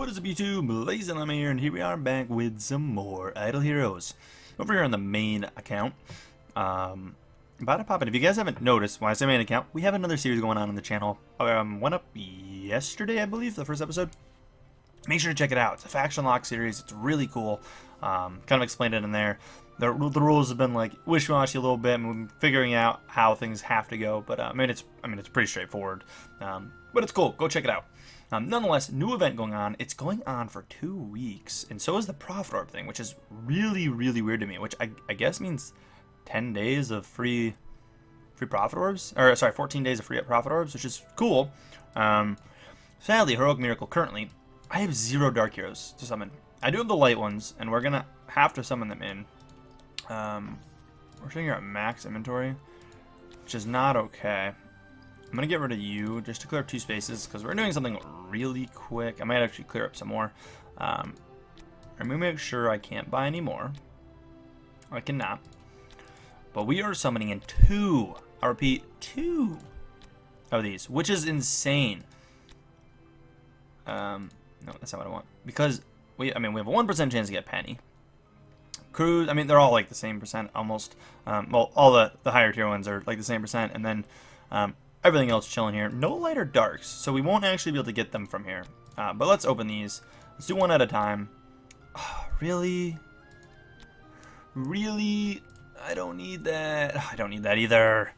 What is up, YouTube? LazeeLlama here, and here we are back with some more Idle Heroes. Over here on the main account. About to pop in. If you guys haven't noticed, when I say main account, we have another series going on the channel. Went up yesterday, I believe, the first episode. Make sure to check it out. It's a faction lock series. It's really cool. Kind of explained it in there. The rules have been like wishy-washy a little bit, and we've been figuring out how things have to go. But I mean, it's pretty straightforward. But it's cool. Go check it out. Nonetheless, new event going on. It's going on for 2 weeks, and so is the Profit Orb thing, which is really, really weird to me. Which I guess means 10 days of free Profit Orbs, or sorry, 14 days of free Profit Orbs, which is cool. Sadly, Heroic Miracle currently, I have 0 Dark Heroes to summon. I do have the light ones, and we're gonna have to summon them in. We're sitting here at max inventory, which is not okay. I'm going to get rid of you just to clear up 2 spaces because we're doing something really quick. I might actually clear up some more. I'm going to make sure I can't buy any more. I cannot. But we are summoning in 2, I repeat, 2 of these, which is insane. No, that's not what I want. Because, we have a 1% chance to get Penny. Cruise, I mean, they're all like the same percent almost. Well, all the higher tier ones are like the same percent. And then everything else chilling here. No light or darks, so we won't actually be able to get them from here. But let's open these. Let's do one at a time. Oh, really? Really? I don't need that. I don't need that either.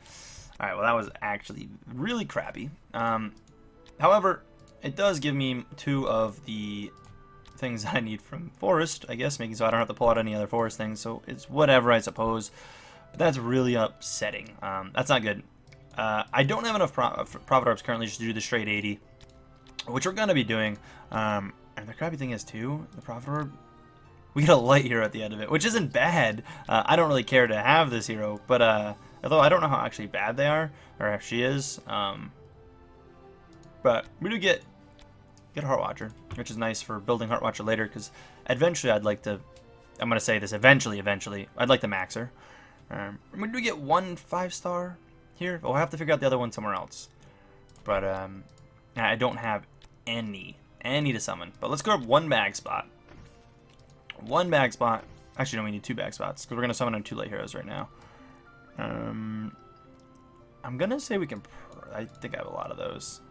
Alright, well that was actually really crappy. However, it does give me 2 of the things I need from Forest, I guess, making so I don't have to pull out any other Forest things, so it's whatever, I suppose. But that's really upsetting. That's not good. I don't have enough Profit Orbs currently just to do the straight 80, which we're going to be doing. And the crappy thing is, too, the Profit Orb, we get a light hero at the end of it, which isn't bad. I don't really care to have this hero, but although I don't know how actually bad they are, or if she is. But we do get a Heart Watcher, which is nice for building Heart Watcher later, because eventually I'd like to, I'm going to say this, eventually, I'd like to max her. We do get 1 5-star here. We'll have to figure out the other one somewhere else. But I don't have any to summon. But let's go up 1 bag spot. 1 bag spot. Actually, no, we need 2 bag spots, because we're going to summon on 2 light heroes right now. I'm going to say we can, I think I have a lot of those.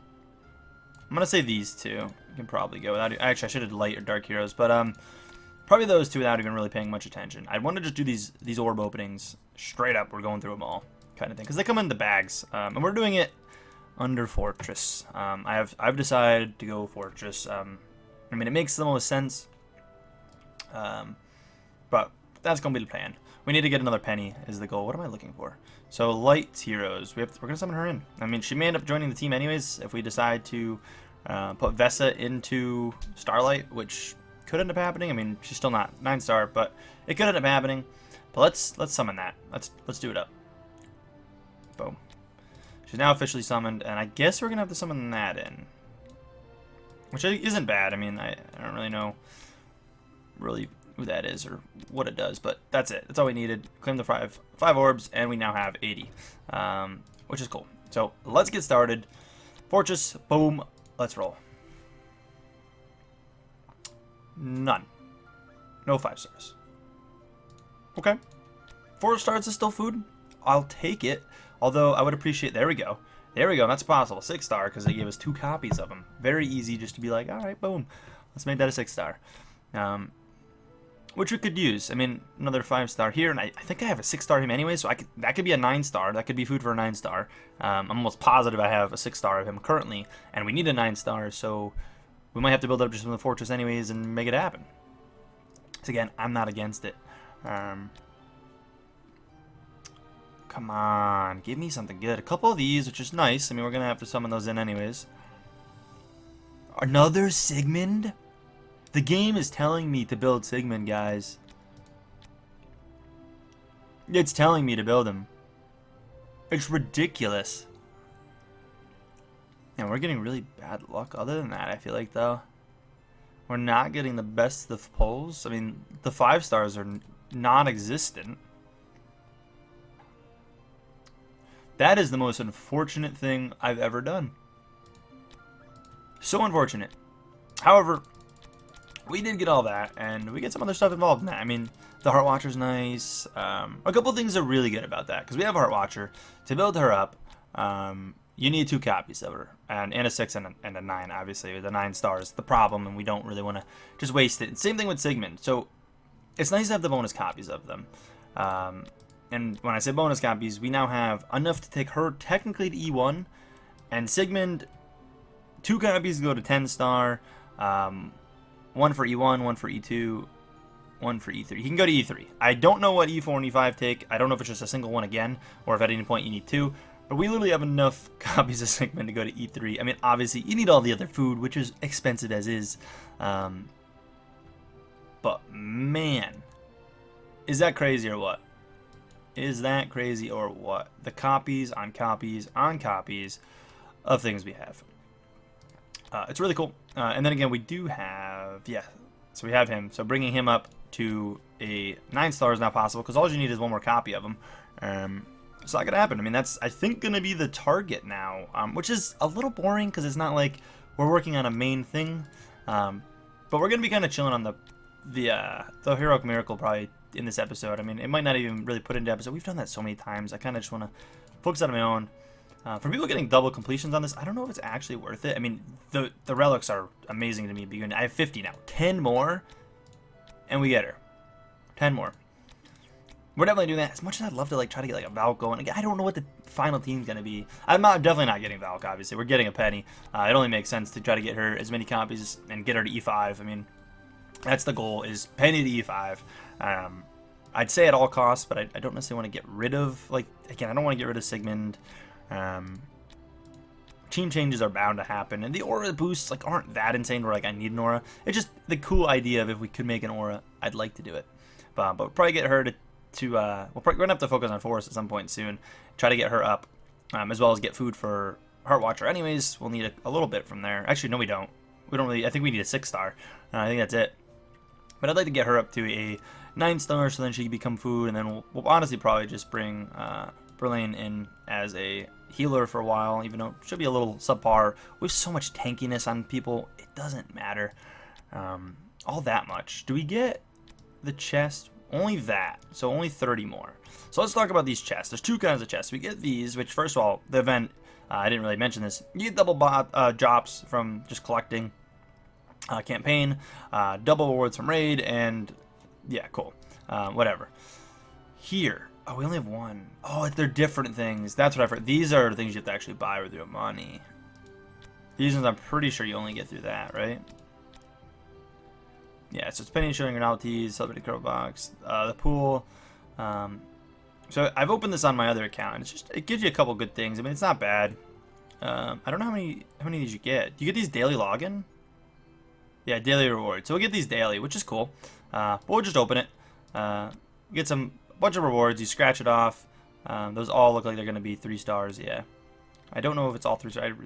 I'm going to say these 2. We can probably go without, actually I should have light or dark heroes, but probably those 2 without even really paying much attention. I want to just do these orb openings straight up. We're going through them all, kind of thing, because they come in the bags, and we're doing it under Fortress. I've decided to go Fortress. I mean, it makes the most sense, but that's gonna be the plan. We need to get another Penny is the goal. What am I looking for? So light heroes. We're gonna summon her in. I mean, she may end up joining the team anyways if we decide to put Vesa into Starlight, which could end up happening. I mean, she's still not 9-star, but it could end up happening. But let's summon that. Let's do it up. Boom. She's now officially summoned, and I guess we're gonna have to summon that in, which isn't bad. I mean, I don't really know really who that is or what it does, but that's it. That's all we needed. Claim the 5 orbs, and we now have 80, which is cool. So let's get started. Fortress, boom, let's roll. None. No 5 stars. Okay. 4 stars is still food. I'll take it. Although I would appreciate, there we go. There we go, that's possible. 6-star, because they gave us 2 copies of them. Very easy just to be like, alright, boom. Let's make that a 6-star. Which we could use. I mean, another 5-star here, and I think I have a 6-star him anyway, so that could be a 9-star. That could be food for a 9-star. I'm almost positive I have a 6-star of him currently, and we need a 9-star, so we might have to build up just from the Fortress anyways and make it happen. So again, I'm not against it. Come on, give me something good. A couple of these, which is nice. I mean, we're going to have to summon those in anyways. Another Sigmund? The game is telling me to build Sigmund, guys. It's telling me to build him. It's ridiculous. And we're getting really bad luck other than that, I feel like, though. We're not getting the best of pulls. I mean, the 5 stars are non-existent. That is the most unfortunate thing I've ever done. So unfortunate. However, we did get all that, and we get some other stuff involved in that. I mean, the Heart Watcher's nice. A couple things are really good about that, because we have a Heart Watcher. To build her up, you need 2 copies of her, and a 6 and a 9, obviously. The 9 stars the problem, and we don't really want to just waste it. Same thing with Sigmund. So it's nice to have the bonus copies of them. And when I say bonus copies, we now have enough to take her technically to E1, and Sigmund, 2 copies go to 10 star, 1 for E1, 1 for E2, 1 for E3. He can go to E3. I don't know what E4 and E5 take. I don't know if it's just a single one again, or if at any point you need 2. But we literally have enough copies of Sigmund to go to E3. I mean, obviously, you need all the other food, which is expensive as is. But, man, is that crazy or what? Is that crazy or what? The copies on copies on copies of things we have. It's really cool. And then again, we do have, yeah, so we have him. So bringing him up to a 9 star is now possible, because all you need is 1 more copy of him. It's not going to happen. I mean, that's, I think, going to be the target now, which is a little boring, because it's not like we're working on a main thing. But we're going to be kind of chilling on the Heroic Miracle probably in this episode. I mean, it might not even really put into episode. We've done that so many times. I kind of just want to focus on my own. For people getting double completions on this, I don't know if it's actually worth it. I mean, the relics are amazing to me. I have 50 now. 10 more, and we get her. 10 more. We're definitely doing that. As much as I'd love to try to get a Valk going. Again, I don't know what the final team's going to be. I'm definitely not getting Valk, obviously. We're getting a Penny. It only makes sense to try to get her as many copies and get her to E5. I mean, that's the goal, is Penny to E5. I'd say at all costs, but I don't necessarily want to get rid of, again, I don't want to get rid of Sigmund. Team changes are bound to happen, and the aura boosts aren't that insane where I need an aura. It's just the cool idea of if we could make an aura, I'd like to do it. But we'll probably get her to we're gonna have to focus on Forest at some point soon. Try to get her up, as well as get food for Heart Watcher. Anyways, we'll need a little bit from there. Actually, no, we don't. We don't really. I think we need a 6 star. I think that's it. But I'd like to get her up to a 9 star, so then she can become food, and then we'll honestly probably just bring Berlane in as a healer for a while, even though it should be a little subpar. We have so much tankiness on people, it doesn't matter all that much. Do we get the chest? Only that, so only 30 more. So let's talk about these chests. There's 2 kinds of chests. We get these, which first of all, the event, I didn't really mention this, you get double drops from just collecting campaign, double rewards from raid, and yeah, cool, whatever. Here, oh, we only have 1. Oh, they're different things. That's what I've heard. These are the things you have to actually buy with your money. These ones I'm pretty sure you only get through that, right? Yeah, so it's penny showing your novelties, celebrated curl box, the pool. So I've opened this on my other account, and it gives you a couple good things. I mean, it's not bad. I don't know how many of these you get. Do you get these daily login? Yeah, daily rewards. So we'll get these daily, which is cool. But we'll just open it. Get a bunch of rewards. You scratch it off. Those all look like they're going to be 3 stars. Yeah, I don't know if it's all 3 stars. I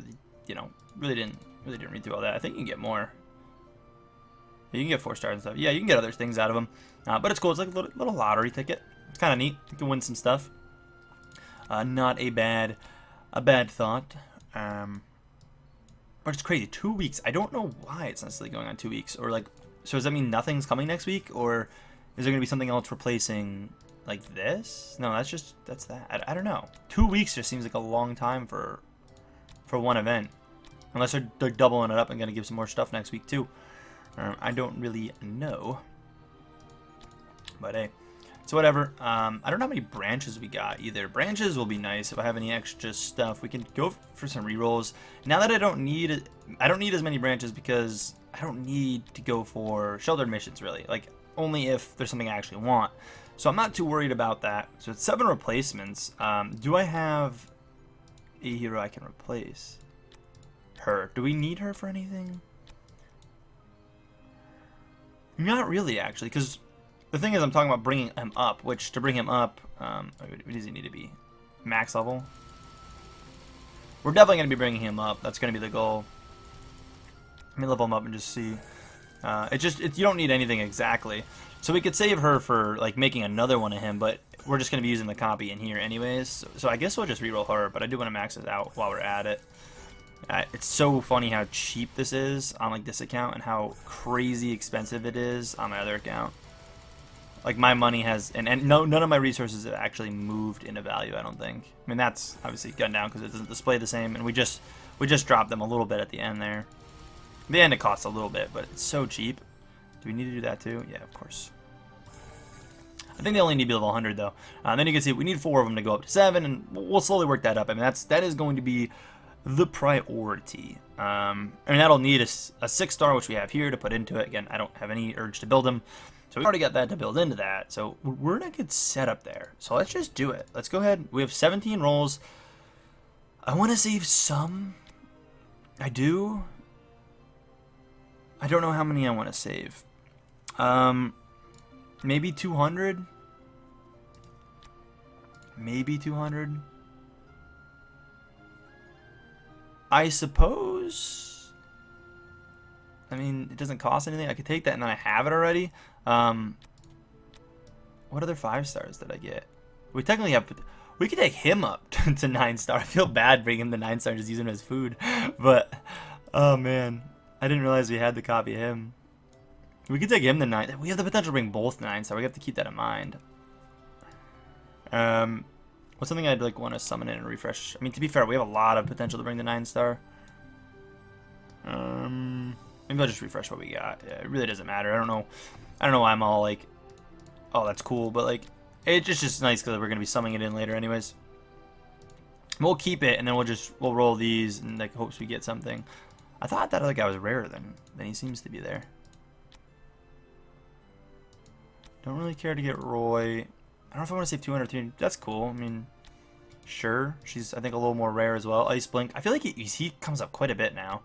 really didn't read through all that. I think you can get more. You can get 4 stars and stuff. Yeah, you can get other things out of them. But it's cool. It's like a little lottery ticket. It's kind of neat. You can win some stuff. Not a bad thought. But it's crazy. 2 weeks. I don't know why it's necessarily going on 2 weeks. Or so does that mean nothing's coming next week? Or is there going to be something else replacing this? No, that's that. I don't know. 2 weeks just seems like a long time for one event. Unless they're doubling it up and going to give some more stuff next week too. I don't really know. But hey. So whatever. I don't know how many branches we got either. Branches will be nice if I have any extra stuff. We can go for some rerolls. Now that I don't need as many branches because I don't need to go for sheltered missions really. Only if there's something I actually want. So I'm not too worried about that. So it's 7 replacements. Do I have a hero I can replace? Her. Do we need her for anything? Not really, actually, because the thing is I'm talking about bringing him up, which to bring him up, what does he need to be? Max level? We're definitely going to be bringing him up. That's going to be the goal. Let me level him up and just see. You don't need anything exactly. So we could save her for making another one of him, but we're just going to be using the copy in here anyways. So I guess we'll just reroll her, but I do want to max it out while we're at it. It's so funny how cheap this is on like this account and how crazy expensive it is on my other account. Like my money has, and no, none of my resources have actually moved into value, I don't think. I mean, that's obviously gone down because it doesn't display the same, and we just dropped them a little bit at the end there. At the end it costs a little bit, but it's so cheap. Do we need to do that too? Yeah, of course. I think they only need to be level 100 though. Then you can see we need 4 of them to go up to 7, and we'll slowly work that up. I mean, that is going to be the priority. I mean, that'll need a 6-star, which we have here, to put into it. Again, I don't have any urge to build them. So we've already got that to build into that. So we're in a good setup there. So let's just do it. Let's go ahead. We have 17 rolls. I want to save some. I do. I don't know how many I want to save. Maybe 200. Maybe 200. I suppose. I mean, it doesn't cost anything. I could take that and then I have it already. What other 5-stars did I get? We technically have. We could take him up to 9-star. I feel bad bringing him to 9-star just using him as food. But, oh man. I didn't realize we had to copy him. We could take him to 9. We have the potential to bring both 9-star. We have to keep that in mind. What's something I'd like want to summon in and refresh? I mean, to be fair, we have a lot of potential to bring the 9-star. Maybe I'll just refresh what we got. Yeah, it really doesn't matter. I don't know why I'm all like, oh, that's cool, but like, it's just nice because we're gonna be summoning it in later, anyways. We'll keep it, and then we'll roll these, and like hopes we get something. I thought that other guy was rarer than he seems to be there. Don't really care to get Roy. I don't know if I want to save 200, 300. That's cool. I mean, sure. She's, I think, a little more rare as well. Ice Blink. I feel like he comes up quite a bit now.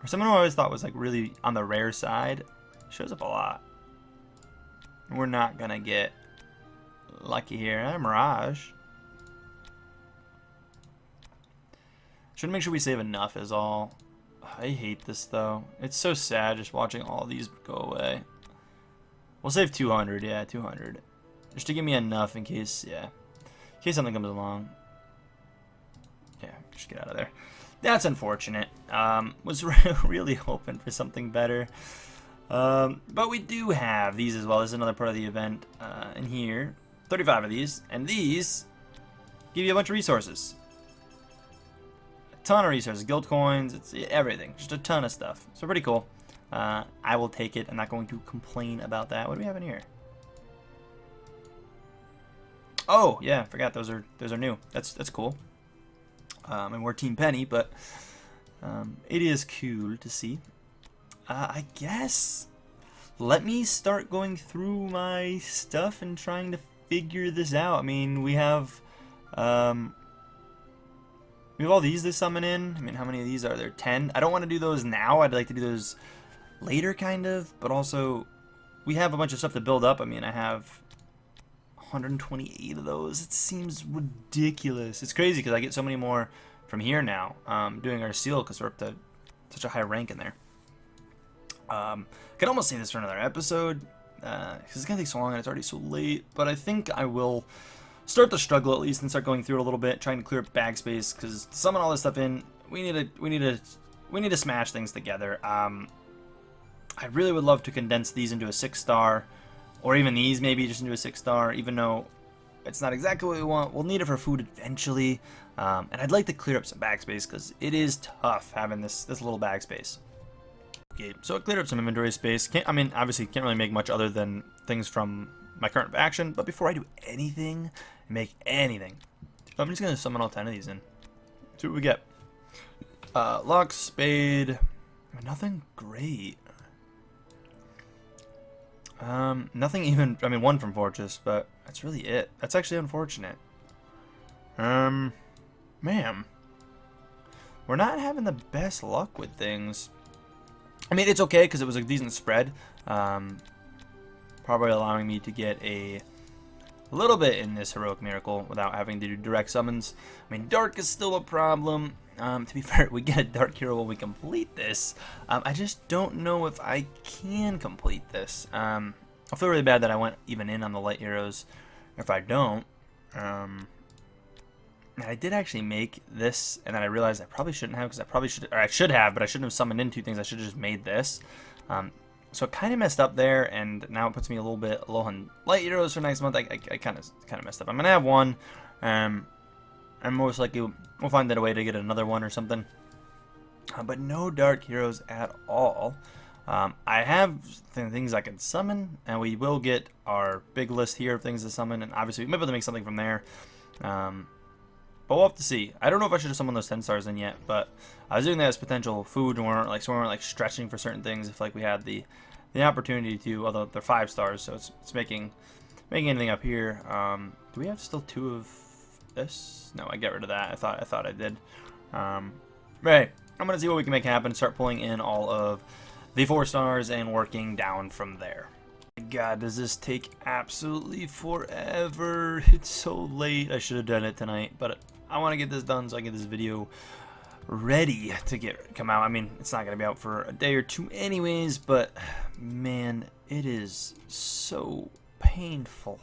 Or someone who I always thought was like really on the rare side. Shows up a lot. We're not going to get lucky here. Mirage. Should make sure we save enough is all. I hate this though. It's so sad just watching all these go away. We'll save 200, yeah, 200. Just to give me enough in case, yeah. In case something comes along. Yeah, just get out of there. That's unfortunate. Was really hoping for something better. But we do have these as well. This is another part of the event in here. 35 of these. And these give you a bunch of resources. A ton of resources. Guild coins, it's everything. Just a ton of stuff. So pretty cool. I will take it. I'm not going to complain about that. What do we have in here? Oh, yeah, forgot those are new. That's cool. And we're Team Penny, but it is cool to see. I guess let me start going through my stuff and trying to figure this out. I mean, we have all these to summon in. I mean, how many of these are there? 10. I don't want to do those now. I'd like to do those later, kind of, but also we have a bunch of stuff to build up. I mean, I have 128 of those. It seems ridiculous. It's crazy because I get so many more from here now, doing our seal because we're up to such a high rank in there. Could almost save this for another episode because it's gonna take so long and it's already so late. But I think I will start the struggle at least and start going through it a little bit, trying to clear up bag space because to summon all this stuff in, we need to smash things together. I really would love to condense these into a 6-star, or even these maybe just into a 6-star, even though it's not exactly what we want. We'll need it for food eventually, and I'd like to clear up some backspace because it is tough having this little backspace. Okay, so it cleared up some inventory space. I mean, obviously can't really make much other than things from my current faction, but before I do anything, make anything, I'm just gonna summon all 10 of these in. See what we get. Lux, Spade, nothing great. Nothing even, I mean, one from Fortress, but that's really it. That's actually unfortunate. Man. We're not having the best luck with things. I mean, it's okay because it was a decent spread. Probably allowing me to get a little bit in this Heroic Miracle without having to do direct summons. I mean, Dark is still a problem. To be fair, we get a Dark Hero when we complete this. I just don't know if I can complete this. I feel really bad that I went even in on the Light Heroes. If I don't, And I did actually make this, and then I realized I probably shouldn't have, because I should have, but I shouldn't have summoned in two things. I should have just made this. So it kind of messed up there, and now it puts me a little bit low on light heroes for next month. I kind of messed up. I'm gonna have one, and most likely we'll find that a way to get another one or something. But no dark heroes at all. I have things I can summon, and we will get our big list here of things to summon, and obviously we might be able to make something from there. But we'll have to see. I don't know if I should have summoned those 10 stars in yet, but I was doing that as potential food, and we weren't like stretching for certain things if like we had the opportunity to. Although they're 5 stars, so it's making anything up here. Do we have still 2 of this? No, I get rid of that. I thought I did. Right. I'm gonna see what we can make happen. Start pulling in all of the 4 stars and working down from there. God, does this take absolutely forever? It's so late. I should have done it tonight, but I want to get this done so I can get this video ready to come out. I mean, it's not going to be out for a day or 2 anyways, but man, it is so painful.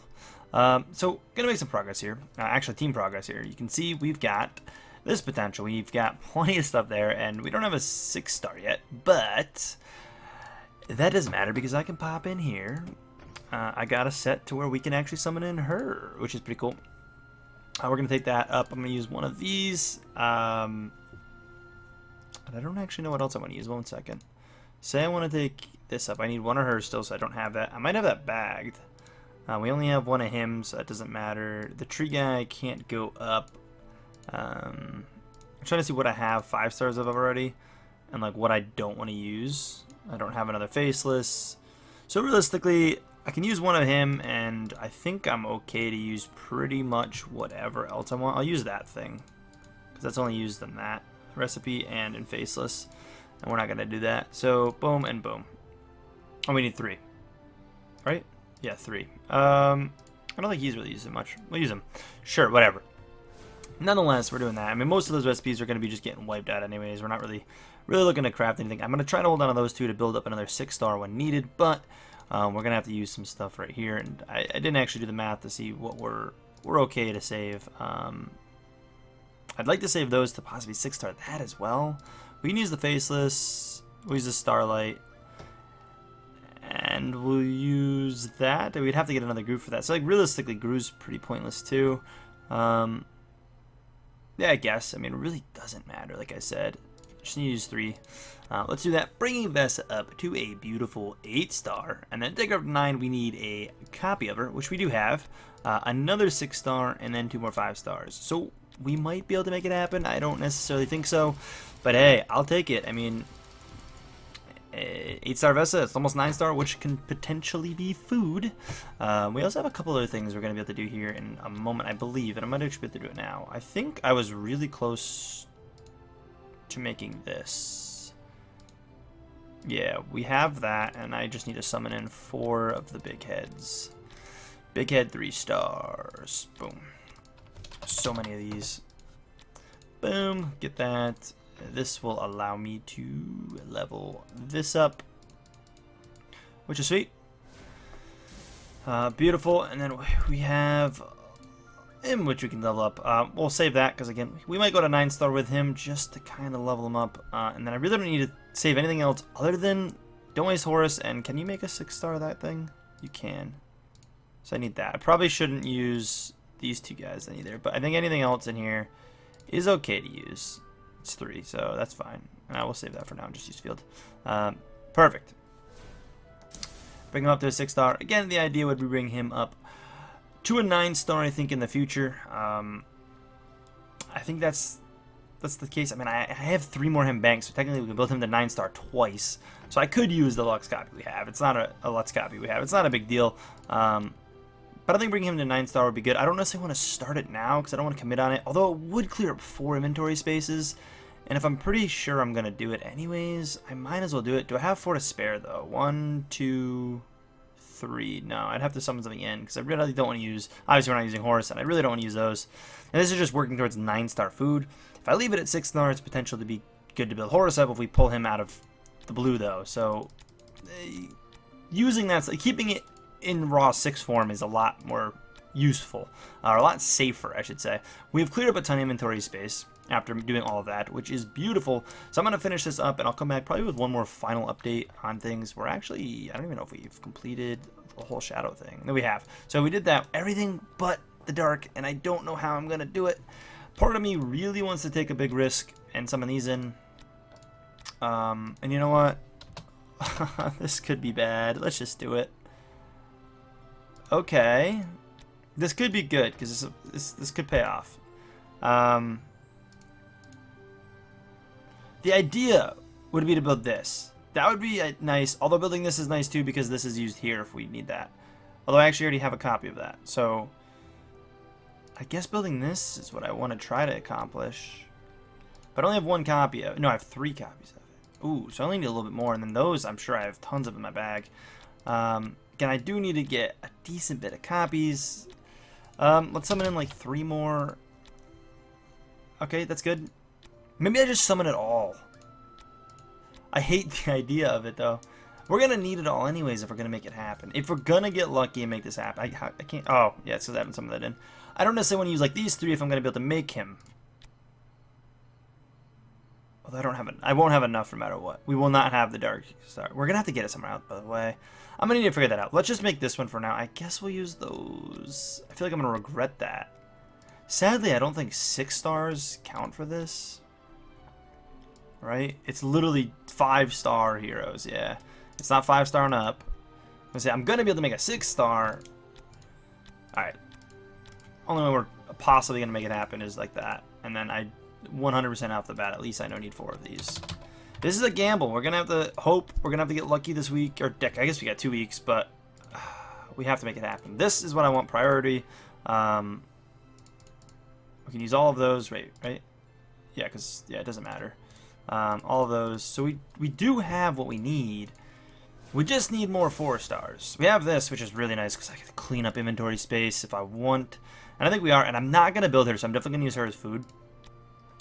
So gonna make some progress here. Actually, team progress here. You can see we've got this potential. We've got plenty of stuff there, and we don't have a 6 star yet, but that doesn't matter because I can pop in here. I got a set to where we can actually summon in her, which is pretty cool. We're going to take that up. I'm going to use one of these. And I don't actually know what else I want to use. 1 second. Say I want to take this up. I need one of hers still, so I don't have that. I might have that bagged. We only have one of him, so that doesn't matter. The tree guy can't go up. I'm trying to see what I have 5 stars of already, and like what I don't want to use. I don't have another faceless, so realistically I can use one of him, and I think I'm okay to use pretty much whatever else I want. I'll use that thing because that's only used in that recipe and in faceless, and we're not gonna do that. So boom and boom. Oh, we need 3, right? Yeah, 3. I don't think he's really used it much. We'll use him. Sure, whatever. Nonetheless, we're doing that. I mean, most of those recipes are going to be just getting wiped out anyways. We're not really looking to craft anything. I'm going to try to hold on to those 2 to build up another 6 star when needed, but we're going to have to use some stuff right here. And I didn't actually do the math to see what we're okay to save. I'd like to save those to possibly 6 star that as well. We can use the faceless. We'll use the starlight. And we'll use that. We'd have to get another group for that. So like realistically, Gru's pretty pointless too. Yeah, I guess. I mean, it really doesn't matter, like I said. Just need to use 3. Let's do that, bringing Vesa up to a beautiful 8 star. And then to take her up to 9, we need a copy of her, which we do have. Another 6 star, and then 2 more 5 stars. So we might be able to make it happen. I don't necessarily think so. But hey, I'll take it. I mean, 8 star Vesa, it's almost 9 star, which can potentially be food. We also have a couple other things we're going to be able to do here in a moment, I believe, and I might actually be able to do it now. I think I was really close to making this. Yeah, we have that, and I just need to summon in 4 of the big heads. Big head 3 stars. Boom. So many of these. Boom. Get that. This will allow me to level this up, which is sweet. Beautiful. And then we have him, which we can level up. We'll save that because, again, we might go to 9 star with him just to kind of level him up. And then I really don't need to save anything else other than don't waste Horus. And can you make a 6 star of that thing? You can. So I need that. I probably shouldn't use these 2 guys then either, but I think anything else in here is okay to use. It's 3, so that's fine. I will save that for now and just use field. Perfect. Bring him up to a 6 star. Again, the idea would be bring him up to a 9 star, I think, in the future. I think that's the case. I mean, I have 3 more him banks, so technically we can build him to 9 star twice. So I could use the Lux copy we have. It's not a Lux copy we have. It's not a big deal. But I think bringing him to 9 star would be good. I don't necessarily want to start it now because I don't want to commit on it. Although it would clear up 4 inventory spaces. And if I'm pretty sure I'm going to do it anyways, I might as well do it. Do I have 4 to spare though? 1, 2, 3. No, I'd have to summon something in because I really don't want to use... Obviously we're not using Horus, and I really don't want to use those. And this is just working towards 9 star food. If I leave it at 6 star, it's potential to be good to build Horus up if we pull him out of the blue though. So using that, keeping it in raw 6 form is a lot more useful, or a lot safer, I should say. We have cleared up a ton of inventory space after doing all of that, which is beautiful. So I'm going to finish this up, and I'll come back probably with one more final update on things. We're actually, I don't even know if we've completed the whole shadow thing. No, we have. So we did that, everything but the dark, and I don't know how I'm going to do it. Part of me really wants to take a big risk and summon these in. And you know what? This could be bad. Let's just do it. Okay. This could be good, because this could pay off. The idea would be to build this. That would be nice, although building this is nice too, because this is used here if we need that. Although I actually already have a copy of that. So I guess building this is what I want to try to accomplish. But I only have one copy of it. No, I have 3 copies of it. Ooh, so I only need a little bit more. And then those, I'm sure I have tons of in my bag. Again, I do need to get a decent bit of copies. Let's summon in like 3 more. Okay, that's good. Maybe I just summon it all. I hate the idea of it, though. We're going to need it all anyways if we're going to make it happen. If we're going to get lucky and make this happen. I can't. Oh, yeah, it's because I haven't summoned that in. I don't necessarily want to use like these 3 if I'm going to be able to make him. Although I don't have I won't have enough no matter what. We will not have the Dark Star. We're going to have to get it somewhere else, by the way. I'm going to need to figure that out. Let's just make this one for now. I guess we'll use those. I feel like I'm going to regret that. Sadly, I don't think 6 stars count for this. Right? It's literally 5-star heroes, yeah. It's not 5-star and up. I'm going to be able to make a 6-star. Alright. Only way we're possibly going to make it happen is like that. And then 100% off the bat, at least I know I need 4 of these. This is a gamble. We're going to have to hope. We're going to have to get lucky this week. Or, I guess we got 2 weeks, but we have to make it happen. This is what I want priority. We can use all of those. Right? Yeah, because, yeah, it doesn't matter. All of those. So we do have what we need. We just need more 4-stars. We have this, which is really nice because I can clean up inventory space if I want. And I think we are. And I'm not going to build her, so I'm definitely going to use her as food.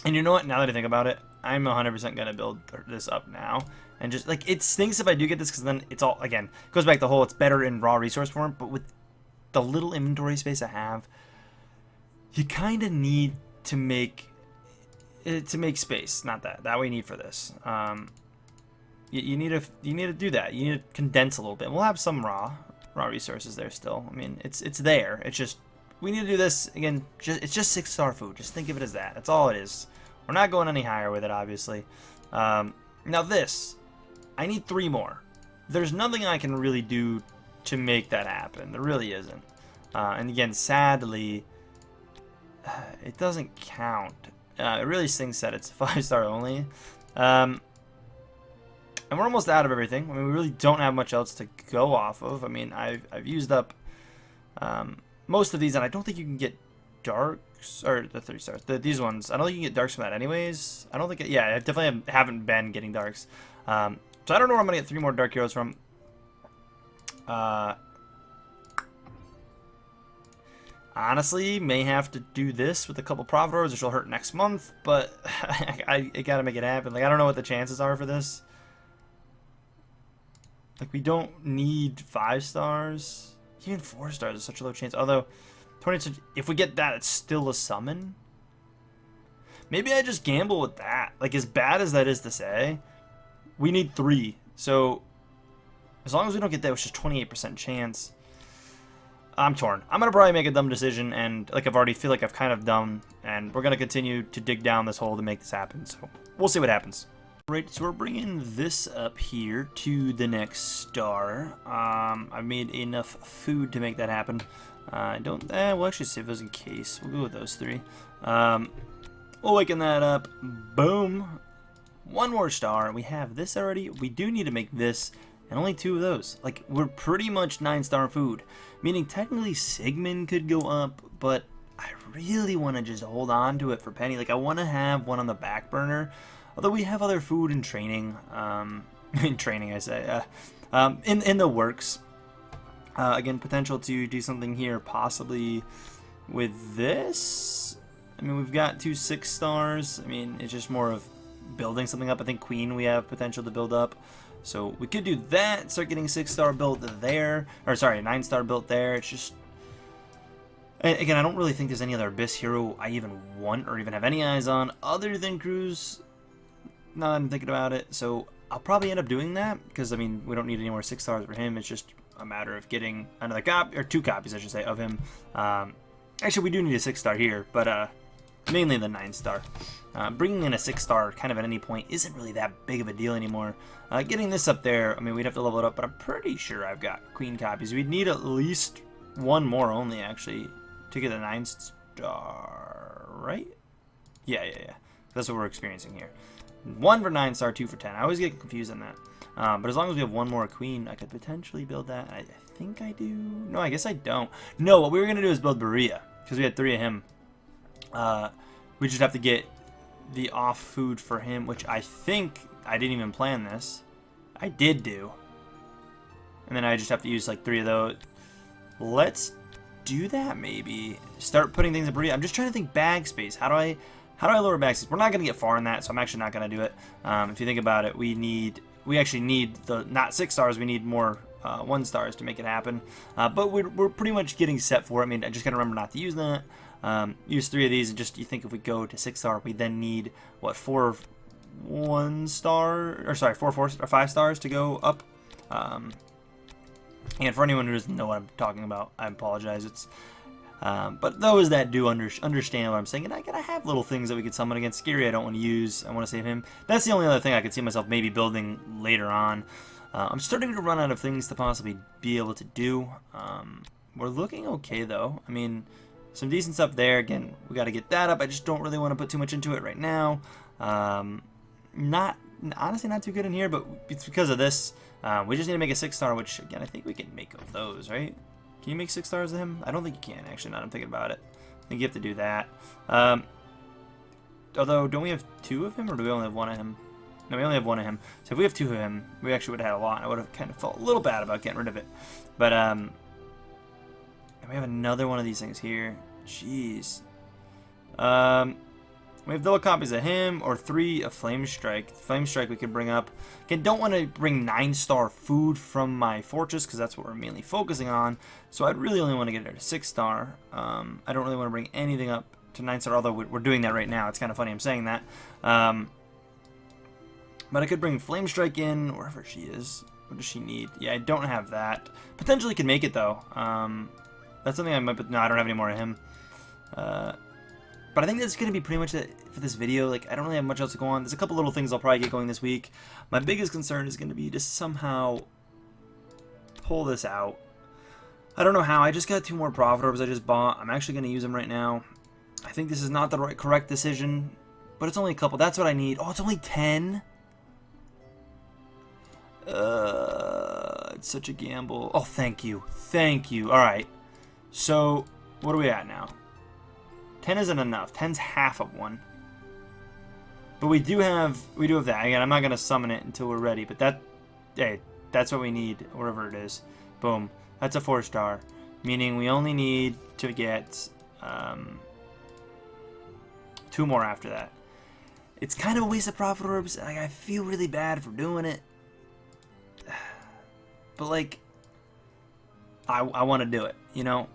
And you know what? Now that I think about it, I'm 100% going to build this up now. And just, like, it stinks if I do get this because then it's all, again, goes back to the whole, it's better in raw resource form. But with the little inventory space I have, you kind of need to make space. Not that we need for this. You need to do that. You need to condense a little bit. We'll have some raw resources there still. I mean, it's there. It's just we need to do this again. It's just 6-star food. Just think of it as that. That's all it is. We're not going any higher with it, obviously. Now this, I need 3 more. There's nothing I can really do to make that happen. There really isn't. And again, sadly, it doesn't count. It really stinks that it's 5-star only. And we're almost out of everything. I mean, we really don't have much else to go off of. I mean, I've used up most of these, and I don't think you can get darks, or the 3 stars. These ones, I don't think you can get darks from that anyways. I don't think, yeah, I definitely haven't been getting darks. So I don't know where I'm going to get 3 more dark heroes from. Honestly, may have to do this with a couple Providors, which will hurt next month, but I gotta make it happen. Like, I don't know what the chances are for this. Like, we don't need 5 stars. Even 4 stars is such a low chance. Although, 20, if we get that, it's still a summon. Maybe I just gamble with that. Like, as bad as that is to say, we need 3. So, as long as we don't get that, which is 28% chance, I'm torn. I'm going to probably make a dumb decision, and like I've already feel like I've kind of done, and we're going to continue to dig down this hole to make this happen. So, we'll see what happens. Right, so we're bringing this up here to the next star. I've made enough food to make that happen. We'll actually save those in case. We'll go with those 3. We'll waken that up. Boom. 1 more star. We have this already. We do need to make this, and only 2 of those. Like, we're pretty much 9-star food. Meaning, technically, Sigmund could go up, but I really want to just hold on to it for Penny. Like, I want to have one on the back burner. Although we have other food in training, in the works. Again, potential to do something here, possibly with this. I mean, we've got 2 6 stars. I mean, it's just more of building something up. I think Queen we have potential to build up. So we could do that, start getting 6-star built there. Or sorry, 9-star built there. It's just, And again, I don't really think there's any other Abyss hero I even want or even have any eyes on other than Cruz. Now that I'm thinking about it, so I'll probably end up doing that because I mean we don't need any more 6 stars for him. It's just a matter of getting another copy or 2 copies, I should say, of him. Actually, we do need a 6-star here, but mainly the 9-star. Bringing in a 6-star kind of at any point isn't really that big of a deal anymore. Getting this up there, I mean we'd have to level it up, but I'm pretty sure I've got queen copies. We'd need at least 1 more only actually to get the 9-star, right? Yeah. That's what we're experiencing here. 1 for 9-star, 2 for 10. I always get confused on that. But as long as we have 1 more queen, I could potentially build that. I think I do. No, I guess I don't. No, what we were going to do is build Berea, because we had 3 of him. We just have to get the off food for him, which I think I didn't even plan this. I did do. And then I just have to use like 3 of those. Let's do that maybe. Start putting things in Berea. I'm just trying to think bag space. How do I lower bag space? We're not going to get far in that, so I'm actually not going to do it. If you think about it, we actually need the not 6 stars. We need more 1 stars to make it happen. But we're pretty much getting set for it. I mean, I just got to remember not to use that. Use 3 of these, and just you think if we go to 6 star, we then need what 4 1-star or sorry 4 or 5 stars to go up. And for anyone who doesn't know what I'm talking about, I apologize. It's but those that do understand what I'm saying, and I gotta have little things that we could summon against Scary. I don't want to use. I want to save him. That's the only other thing I could see myself maybe building later on. I'm starting to run out of things to possibly be able to do. We're looking okay though. I mean, some decent stuff there. Again, we got to get that up. I just don't really want to put too much into it right now. Honestly, not too good in here, but it's because of this. We just need to make a 6-star, which again I think we can make of those, right? Can you make 6 stars of him? I don't think you can, actually, now that I'm thinking about it. I think you have to do that. Although, don't we have 2 of him, or do we only have 1 of him? No, we only have 1 of him. So if we have 2 of him, we actually would have had a lot, and I would have kind of felt a little bad about getting rid of it. But, and we have another one of these things here. Jeez. We have double copies of him, or 3 of Flame Strike. Flame Strike we could bring up. Again, don't want to bring 9-star food from my fortress, because that's what we're mainly focusing on. So I'd really only want to get it to 6-star. I don't really want to bring anything up to 9-star, although we're doing that right now. It's kind of funny I'm saying that. But I could bring Flame Strike in, wherever she is. What does she need? Yeah, I don't have that. Potentially can make it, though. That's something I might, but no, I don't have any more of him. But I think that's going to be pretty much it for this video. Like, I don't really have much else to go on. There's a couple little things I'll probably get going this week. My biggest concern is going to be to somehow pull this out. I don't know how. I just got 2 more Prophet Orbs I just bought. I'm actually going to use them right now. I think this is not the correct decision, but it's only a couple. That's what I need. Oh, it's only 10? It's such a gamble. Oh, thank you. Thank you. All right. So, what are we at now? 10 isn't enough. 10's half of 1. But we do have that. Again, I'm not gonna summon it until we're ready. But hey, that's what we need, wherever it is. Boom. That's a 4-star, meaning we only need to get 2 more after that. It's kind of a waste of Prophet Orbs. Like, I feel really bad for doing it, but like, I want to do it. You know.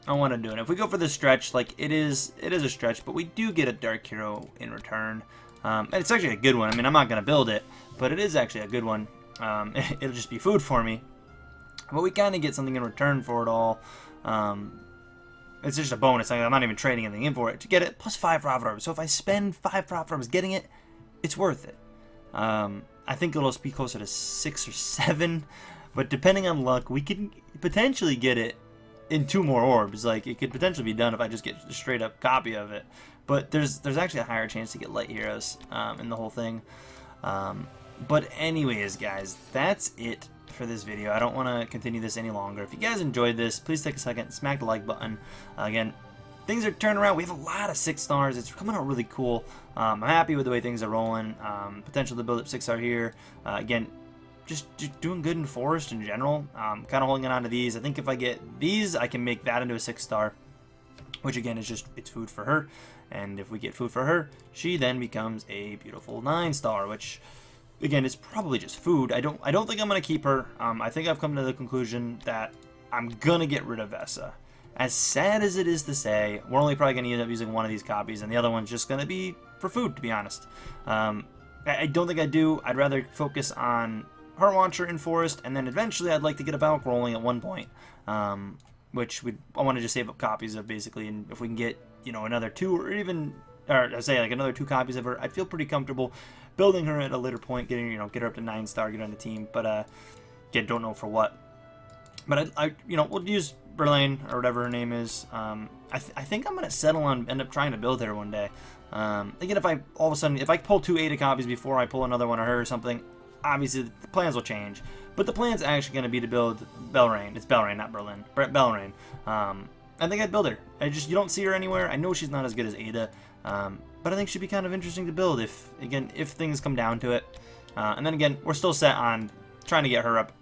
I want to do it. If we go for the stretch, like it is a stretch, but we do get a Dark Hero in return. And it's actually a good one. I mean, I'm not going to build it, but it is actually a good one. It'll just be food for me. But we kind of get something in return for it all. It's just a bonus. I'm not even trading anything in for it to get it. Plus 5 Prophet Orbs. So if I spend 5 Prophet Orbs getting it, it's worth it. I think it'll be closer to 6 or 7. But depending on luck, we can potentially get it in 2 more orbs. Like, it could potentially be done if I just get a straight up copy of it. But there's actually a higher chance to get light heroes in the whole thing. But anyways, guys, that's it for this video. I don't want to continue this any longer. If you guys enjoyed this, please take a second, smack the like button. Again, things are turning around. We have a lot of 6 stars. It's coming out really cool. I'm happy with the way things are rolling. Potential to build up 6-star here. Again, just doing good in Forest in general. Kind of holding on to these. I think if I get these, I can make that into a 6-star, which again is just, it's food for her. And if we get food for her, she then becomes a beautiful 9-star, which again is probably just food. I don't think I'm gonna keep her. I think I've come to the conclusion that I'm gonna get rid of Vesa, as sad as it is to say, we're only probably going to end up using one of these copies, and the other one's just going to be for food, to be honest. I don't think I do. I'd rather focus on Heart Watcher in Forest, and then eventually I'd like to get a Valk rolling at one point, which I want to just save up copies of, basically, and if we can get, you know, another 2 or even, or I say like another 2 copies of her, I'd feel pretty comfortable building her at a later point, getting, you know, get her up to 9-star, get her on the team, but again, don't know for what. But I you know, we'll use Berlane or whatever her name is. I think I'm gonna settle on end up trying to build her one day. Again, if I all of a sudden, if I pull 2 Ada copies before I pull another one of her or something, obviously the plans will change. But the plan's actually gonna be to build Belrain. It's Belrain, not Berlin. Belrain. I think I'd build her. You don't see her anywhere. I know she's not as good as Ada, but I think she'd be kind of interesting to build if things come down to it. And then again, we're still set on trying to get her up.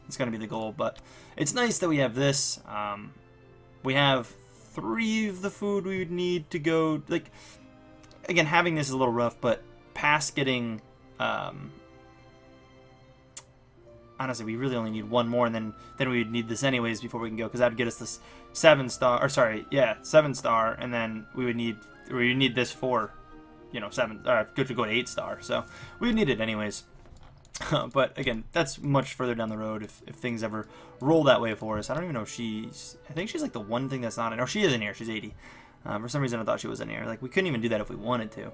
It's going to be the goal, but it's nice that we have this. We have 3 of the food we would need to go. Like, again, having this is a little rough, but past getting, honestly, we really only need 1 more, and then we would need this anyways before we can go, because that would get us this 7-star, or sorry, yeah, 7-star, and then we would need this for, you know, 7, good to go to 8-star. So we would need it anyways. But again, that's much further down the road if things ever roll that way for us. I don't even know if I think she's like the one thing that's not in. Oh, she is in here. She's 80. For some reason, I thought she was in here. Like, we couldn't even do that if we wanted to.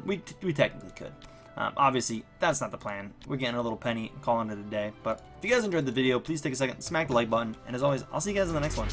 We technically could. Obviously, that's not the plan. We're getting a little penny and calling it a day. But if you guys enjoyed the video, please take a second, smack the like button. And as always, I'll see you guys in the next one.